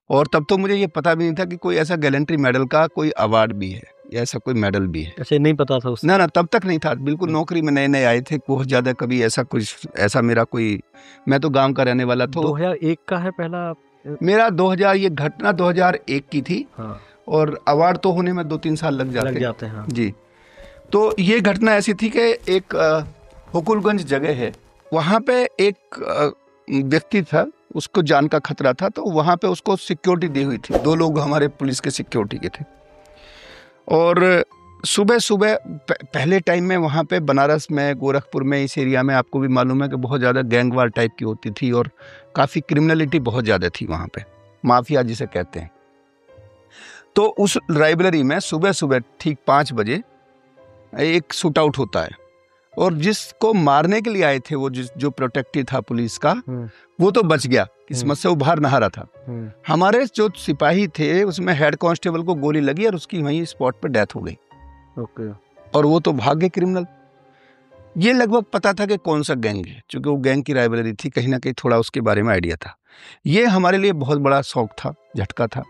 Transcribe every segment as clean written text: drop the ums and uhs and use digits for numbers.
और तब तो मुझे ये पता भी नहीं था कि कोई ऐसा गैलेंट्री मेडल का कोई अवार्ड भी है या ऐसा कोई मेडल भी है। ऐसे नहीं पता था उस ना तब तक नहीं था, बिल्कुल नौकरी में नए नए आए थे, बहुत ज़्यादा कभी ऐसा कुछ ऐसा मेरा कोई, मैं तो गांव का रहने वाला था। 2001 का है पहला मेरा 2000, ये घटना 2001 की थी। हाँ। और अवार्ड तो होने में 2-3 साल लग जाते हैं। हाँ। जी। तो ये घटना ऐसी थी कि एक हुकुलगंज जगह है, वहाँ पे एक व्यक्ति था, उसको जान का खतरा था, तो वहाँ पे उसको सिक्योरिटी दी हुई थी। 2 लोग हमारे पुलिस के सिक्योरिटी के थे। और सुबह सुबह पहले टाइम में वहाँ पे बनारस में, गोरखपुर में, इस एरिया में आपको भी मालूम है कि बहुत ज़्यादा गैंगवार टाइप की होती थी और काफ़ी क्रिमिनलिटी बहुत ज़्यादा थी वहाँ पे, माफिया जिसे कहते हैं। तो उस लाइब्रेरी में सुबह सुबह ठीक 5 बजे एक शूट आउट होता है, और जिसको मारने के लिए आए थे वो जो प्रोटेक्टिव था पुलिस का, वो तो बच गया, किस्मत से वो बाहर नहा रहा था। हमारे जो सिपाही थे उसमें हेड कांस्टेबल को गोली लगी और उसकी वहीं स्पॉट पर डेथ हो गई। ओके। और वो तो भाग गए क्रिमिनल। ये लगभग पता था कि कौन सा गैंग है, क्योंकि वो गैंग की लाइब्रेरी थी, कहीं ना कहीं थोड़ा उसके बारे में आइडिया था। ये हमारे लिए बहुत बड़ा शौक था, झटका था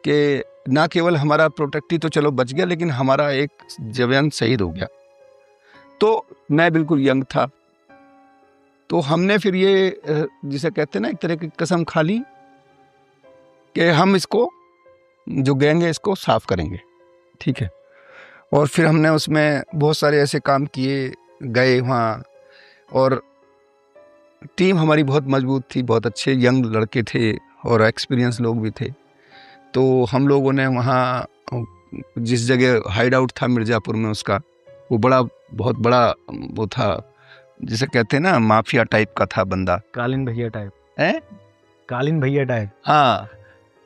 कि ना केवल हमारा प्रोटेक्टिव तो चलो बच गया, लेकिन हमारा एक जवान शहीद हो गया। तो मैं बिल्कुल यंग था, तो हमने फिर ये जिसे कहते हैं ना, एक तरह की कसम खा ली कि हम इसको, जो गैंग है, इसको साफ करेंगे, ठीक है। और फिर हमने उसमें बहुत सारे ऐसे काम किए, गए वहाँ, और टीम हमारी बहुत मजबूत थी, बहुत अच्छे यंग लड़के थे और एक्सपीरियंस लोग भी थे। तो हम लोगों ने वहाँ, जिस जगह हाइड आउट था मिर्ज़ापुर में, उसका वो बहुत बड़ा वो था, जिसे कहते हैं ना माफिया टाइप का था बंदा, कालीन भैया टाइप है, कालीन भैया टाइप। हाँ,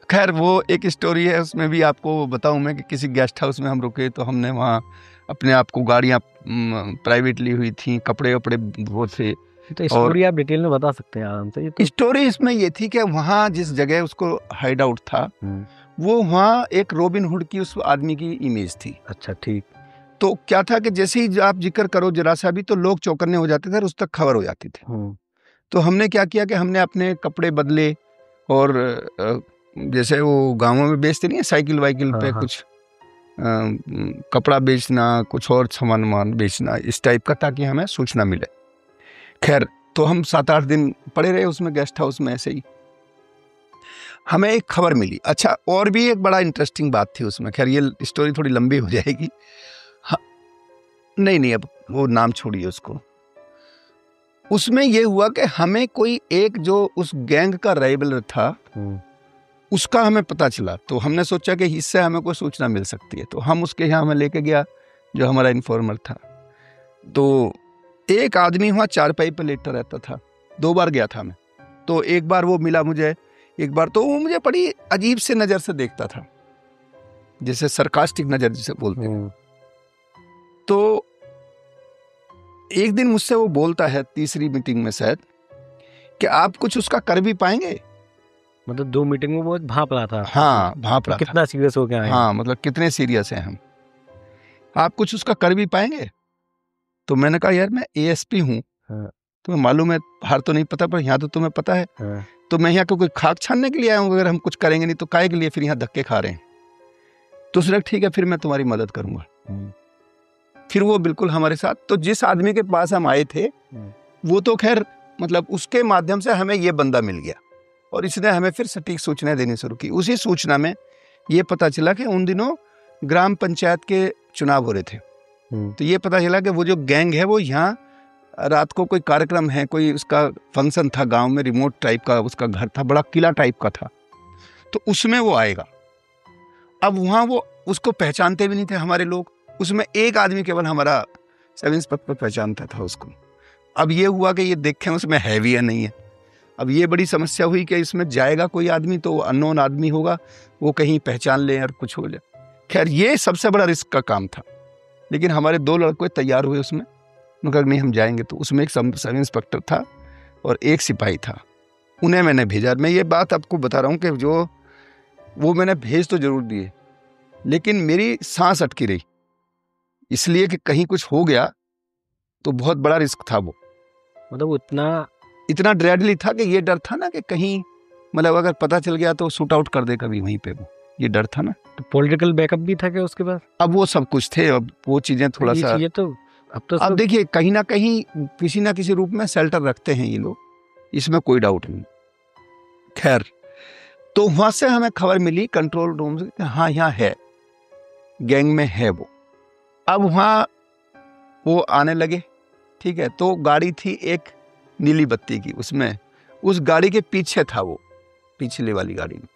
खैर वो एक स्टोरी है, उसमें भी आपको बताऊं मैं कि किसी गेस्ट हाउस में हम रुके, तो हमने वहाँ अपने आप को, गाड़ियाँ प्राइवेट ली हुई थी, कपड़े वपड़े वो थे। तो स्टोरी आप डिटेल में बता सकते हैं आराम से। ये तो स्टोरी इसमें ये थी कि वहाँ जिस जगह उसको हाइड आउट था, वो वहाँ एक रॉबिन हुड की उस आदमी की इमेज थी। अच्छा, ठीक। तो क्या था कि जैसे ही आप जिक्र करो जरा सा भी, तो लोग चौकन्ने हो जाते थे और उस तक खबर हो जाती थी। तो हमने क्या किया कि हमने अपने कपड़े बदले, और जैसे वो गांवों में बेचते नहीं है साइकिल वाइकिल पे, कुछ कपड़ा बेचना, कुछ और सामान बेचना, इस टाइप का, ताकि हमें सूचना मिले। खैर, तो हम 7-8 दिन पड़े रहे उसमें, गेस्ट हाउस में ऐसे ही। हमें एक खबर मिली। अच्छा, और भी एक बड़ा इंटरेस्टिंग बात थी उसमें, खैर ये स्टोरी थोड़ी लंबी हो जाएगी। हाँ, नहीं, अब वो नाम छोड़िए उसको। उसमें ये हुआ कि हमें कोई एक जो उस गैंग का राइवल था, उसका हमें पता चला। तो हमने सोचा कि इससे हमें कोई सूचना मिल सकती है, तो हम उसके यहाँ हमें लेके गया, जो हमारा इन्फॉर्मर था। तो एक आदमी वहाँ चारपाई पर लेटा रहता था। 2 बार गया था मैं, तो एक बार वो मिला मुझे, एक बार तो वो मुझे बड़ी अजीब से नज़र से देखता था, जैसे सरकास्टिक नज़र जिसे बोलते हैं। तो एक दिन मुझसे वो बोलता है, तीसरी मीटिंग में शायद, कि आप कुछ उसका कर भी पाएंगे। मतलब 2 मीटिंग में वो भाप रहा था। हाँ, भाप रहा था, कितना सीरियस हो गया है। हाँ, मतलब कितने सीरियस हैं हम, आप कुछ उसका कर भी पाएंगे। तो मैंने कहा, यार मैं एएसपी हूँ, तुम्हें मालूम है, बाहर तो नहीं पता, पर यहाँ तो तुम्हें पता है। तो मैं यहाँ कोई खाक छानने के लिए आया हूँ, अगर हम कुछ करेंगे नहीं तो काहे के लिए फिर यहाँ धक्के खा रहे हैं। तो उसने ठीक है, फिर मैं तुम्हारी मदद करूंगा। फिर वो बिल्कुल हमारे साथ, तो जिस आदमी के पास हम आए थे, वो तो खैर मतलब उसके माध्यम से हमें ये बंदा मिल गया, और इसने हमें फिर सटीक सूचनाएं देनी शुरू की। उसी सूचना में ये पता चला कि उन दिनों ग्राम पंचायत के चुनाव हो रहे थे। तो ये पता चला कि वो जो गैंग है वो यहाँ रात को कोई कार्यक्रम है, कोई उसका फंक्शन था गांव में, रिमोट टाइप का उसका घर था, बड़ा किला टाइप का था, तो उसमें वो आएगा। अब वहाँ वो उसको पहचानते भी नहीं थे हमारे लोग, उसमें एक आदमी केवल हमारा सब इंस्पेक्टर पहचानता था उसको। अब ये हुआ कि ये देखें उसमें है भी या नहीं है। अब ये बड़ी समस्या हुई कि इसमें जाएगा कोई आदमी तो अननोन आदमी होगा, वो कहीं पहचान ले और कुछ हो जाए। खैर, ये सबसे बड़ा रिस्क का काम था, लेकिन हमारे 2 लड़के तैयार हुए उसमें, उन्होंने कहा नहीं हम जाएंगे। तो उसमें एक सब इंस्पेक्टर था और एक सिपाही था, उन्हें मैंने भेजा। मैं ये बात आपको बता रहा हूँ कि जो वो मैंने भेज तो जरूर दिए, लेकिन मेरी सांस अटकी रही, इसलिए कि कहीं कुछ हो गया तो बहुत बड़ा रिस्क था वो। मतलब इतना ड्रेडली था कि ये डर था ना कि कहीं मतलब अगर पता चल गया तो शूट आउट कर दे कभी वहीं पे, वो ये डर था ना। तो पॉलिटिकल बैकअप भी था क्या उसके पास? अब वो सब कुछ थे, अब वो चीजें थोड़ा सा, ये तो अब देखिए कहीं ना कहीं किसी ना किसी रूप में शेल्टर रखते हैं ये लोग, इसमें कोई डाउट नहीं। खैर, तो वहां से हमें खबर मिली कंट्रोल रूम से, हाँ यहाँ है, गैंग में है वो। अब वहाँ वो आने लगे, ठीक है। तो गाड़ी थी एक नीली बत्ती की, उसमें उस गाड़ी के पीछे था वो, पिछले वाली गाड़ी में।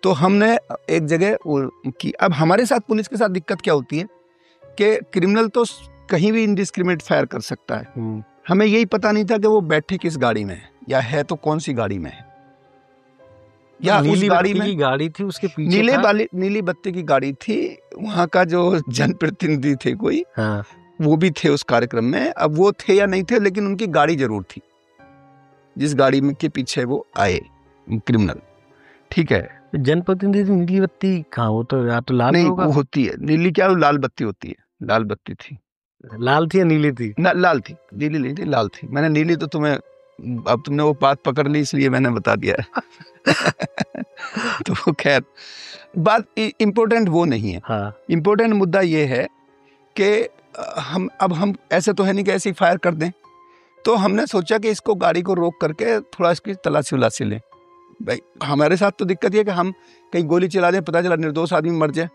तो हमने एक जगह की। अब हमारे साथ पुलिस के साथ दिक्कत क्या होती है कि क्रिमिनल तो कहीं भी इनडिस्क्रिमिनेट फायर कर सकता है। हमें यही पता नहीं था कि वो बैठे किस गाड़ी में है, या है तो कौन सी गाड़ी में है, या उस गाड़ी में गाड़ी थी उसके पीछे नीली बत्ती की गाड़ी थी। वहाँ का जो जनप्रतिनिधि थे कोई, हाँ, वो भी थे उस कार्यक्रम में। अब वो थे या नहीं थे, लेकिन उनकी गाड़ी जरूर थी, जिस गाड़ी में के पीछे वो आए क्रिमिनल, ठीक है। जनप्रतिनिधि नीली बत्ती कहाँ, वो तो या तो लाल नहीं होगा। वो होती है नीली, क्या लाल बत्ती होती है, लाल बत्ती थी। लाल थी या नीली थी? ना लाल थी, नीली नहीं थी, लाल थी। मैंने नीली तो तुम्हें, अब तुमने वो बात पकड़ ली इसलिए मैंने बता दिया तो खैर बात इम्पोर्टेंट वो नहीं है। हाँ। इम्पोर्टेंट मुद्दा ये है कि हम ऐसे तो है नहीं कि ऐसे ही फायर कर दें। तो हमने सोचा कि इसको गाड़ी को रोक करके थोड़ा इसकी तलाशी उलाशी लें। भाई हमारे साथ तो दिक्कत ये कि हम कहीं गोली चला दें, पता चला निर्दोष आदमी मर जाए।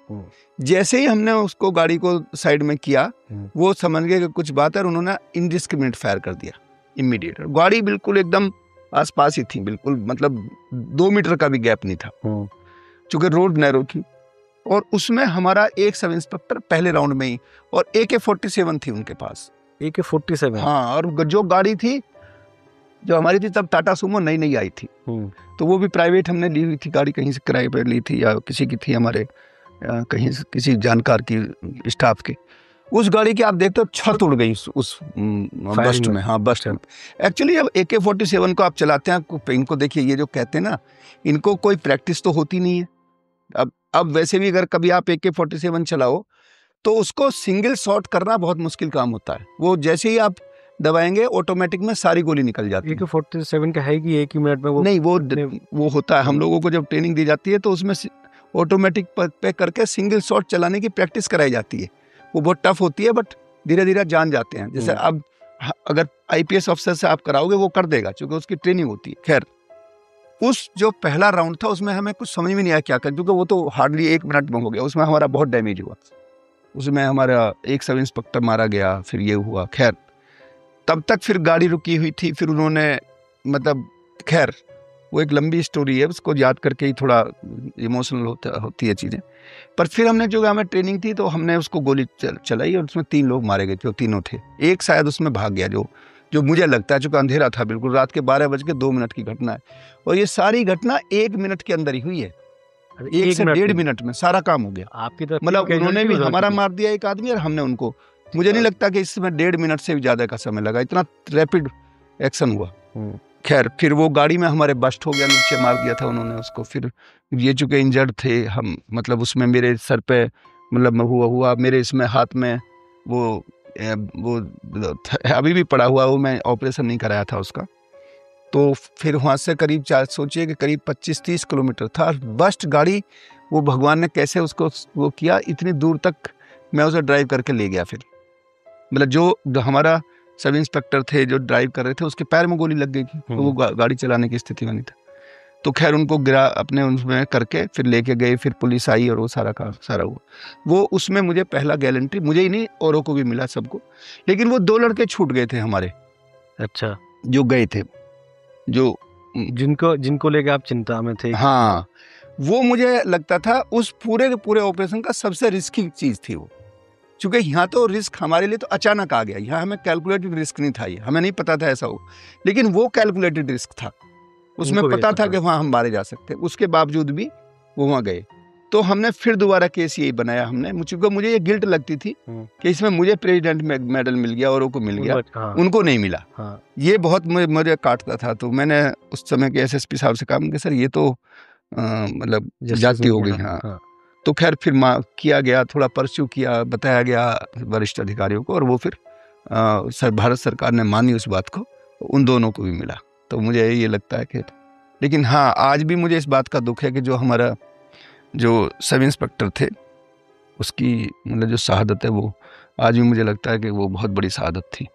जैसे ही हमने उसको गाड़ी को साइड में किया, वो समझ गए कि कुछ बात है, और उन्होंने इनडिस्क्रिमिनेट फायर कर दिया इमीडिएट। गाड़ी बिल्कुल एकदम आसपास ही थी, बिल्कुल मतलब 2 मीटर का भी गैप नहीं था, चूंकि रोड नैरो थी। और उसमें हमारा एक सब इंस्पेक्टर पहले राउंड में ही, और AK-47 थी उनके पास। AK-47? हाँ, और जो गाड़ी थी जो हमारी थी तब टाटा सुमो नई नई आई थी, तो वो भी प्राइवेट हमने ली हुई थी गाड़ी, कहीं से किराए पर ली थी, या किसी की थी हमारे कहीं से किसी जानकार की स्टाफ की। उस गाड़ी की आप देखते हो छत उड़ गई उस बस्ट में। हाँ, बस्ट में। एक्चुअली अब AK-47 को आप चलाते हैं, इनको देखिए, ये जो कहते हैं ना, इनको कोई प्रैक्टिस तो होती नहीं है। अब वैसे भी अगर कभी आप AK-47 चलाओ तो उसको सिंगल शॉट करना बहुत मुश्किल काम होता है। वो जैसे ही आप दबाएंगे ऑटोमेटिक में सारी गोली निकल जाती है। AK-47 का है कि एक ही मिनट में वो नहीं, वो होता है। हम लोगों को जब ट्रेनिंग दी जाती है तो उसमें ऑटोमेटिक पे करके सिंगल शॉट चलाने की प्रैक्टिस कराई जाती है। वो बहुत टफ होती है, बट धीरे धीरे जान जाते हैं। जैसे अब अगर IPS अफसर से आप कराओगे वो कर देगा, क्योंकि उसकी ट्रेनिंग होती है। खैर, उस जो पहला राउंड था उसमें हमें कुछ समझ में नहीं आया क्या कर, क्योंकि वो तो हार्डली 1 मिनट में हो गया। उसमें हमारा बहुत डैमेज हुआ, उसमें हमारा एक सब इंस्पेक्टर मारा गया, फिर ये हुआ। खैर, तब तक फिर गाड़ी रुकी हुई थी, फिर उन्होंने मतलब, खैर वो एक लंबी स्टोरी है, उसको याद करके ही थोड़ा इमोशनल होती है चीज़ें। पर फिर हमने जो हमें ट्रेनिंग थी तो हमने उसको गोली चलाई, और उसमें 3 लोग मारे गए थे, वो तीनों थे। एक शायद उसमें भाग गया, जो मुझे लगता है, चूँकि अंधेरा था बिल्कुल, रात के 12:02 की घटना है, और ये सारी घटना 1 मिनट के अंदर ही हुई है। 1 से 1.5 मिनट में सारा काम हो गया। आपकी तरफ मतलब उन्होंने भी हमारा मार दिया एक आदमी, और हमने उनको। मुझे नहीं लगता कि इसमें 1.5 मिनट से भी ज्यादा का समय लगा, इतना रैपिड एक्शन हुआ। खैर, फिर वो गाड़ी में हमारे बस्ट हो गया, नीचे मार दिया था उन्होंने उसको। फिर ये चूंकि इंजर्ड थे हम, मतलब उसमें मेरे सर पे मतलब हुआ मेरे इसमें हाथ में वो अभी भी पड़ा हुआ, वो मैं ऑपरेशन नहीं कराया था उसका। तो फिर वहाँ से करीब सोचिए कि करीब 25-30 किलोमीटर था बस्ट गाड़ी। वो भगवान ने कैसे उसको वो किया, इतनी दूर तक मैं उसे ड्राइव करके ले गया। फिर मतलब जो हमारा सब इंस्पेक्टर थे जो ड्राइव कर रहे थे, उसके पैर में गोली लग गई थी, तो वो गाड़ी चलाने की स्थिति में नहीं था। तो खैर उनको गिरा अपने उसमें करके फिर लेके गए, फिर पुलिस आई और वो सारा हुआ। वो उसमें मुझे पहला गैलेंट्री, मुझे ही नहीं औरों को भी मिला, सबको। लेकिन वो 2 लड़के छूट गए थे हमारे, अच्छा, जो गए थे, जो जिनको लेके आप चिंता में थे। हाँ, वो मुझे लगता था उस पूरे के पूरे ऑपरेशन का सबसे रिस्की चीज थी वो। चूंकि यहाँ तो रिस्क हमारे लिए तो अचानक आ गया, यहाँ हमें कैलकुलेटेड रिस्क नहीं था, ये हमें नहीं पता था ऐसा हो, लेकिन वो कैलकुलेटेड रिस्क था। उसमें पता था कि वहाँ हम मारे जा सकते, उसके बावजूद भी वो वहाँ गए। तो हमने फिर दोबारा केस यही बनाया हमने, चूंकि मुझे ये गिल्ट लगती थी कि इसमें मुझे प्रेसिडेंट मेडल मिल गया, औरों को मिल गया, उनको नहीं मिला। ये बहुत मुझे काटता था। तो मैंने उस समय के SSP साहब से कहा कि सर ये तो मतलब जाती हो गई। हाँ। तो खैर फिर किया गया, थोड़ा परस्यू किया, बताया गया वरिष्ठ अधिकारियों को, और वो फिर भारत सरकार ने मानी उस बात को, उन दोनों को भी मिला। तो मुझे ये लगता है कि, लेकिन हाँ, आज भी मुझे इस बात का दुख है कि जो हमारा जो सब इंस्पेक्टर थे उसकी मतलब जो शहादत है वो आज भी मुझे लगता है कि वो बहुत बड़ी शहादत थी।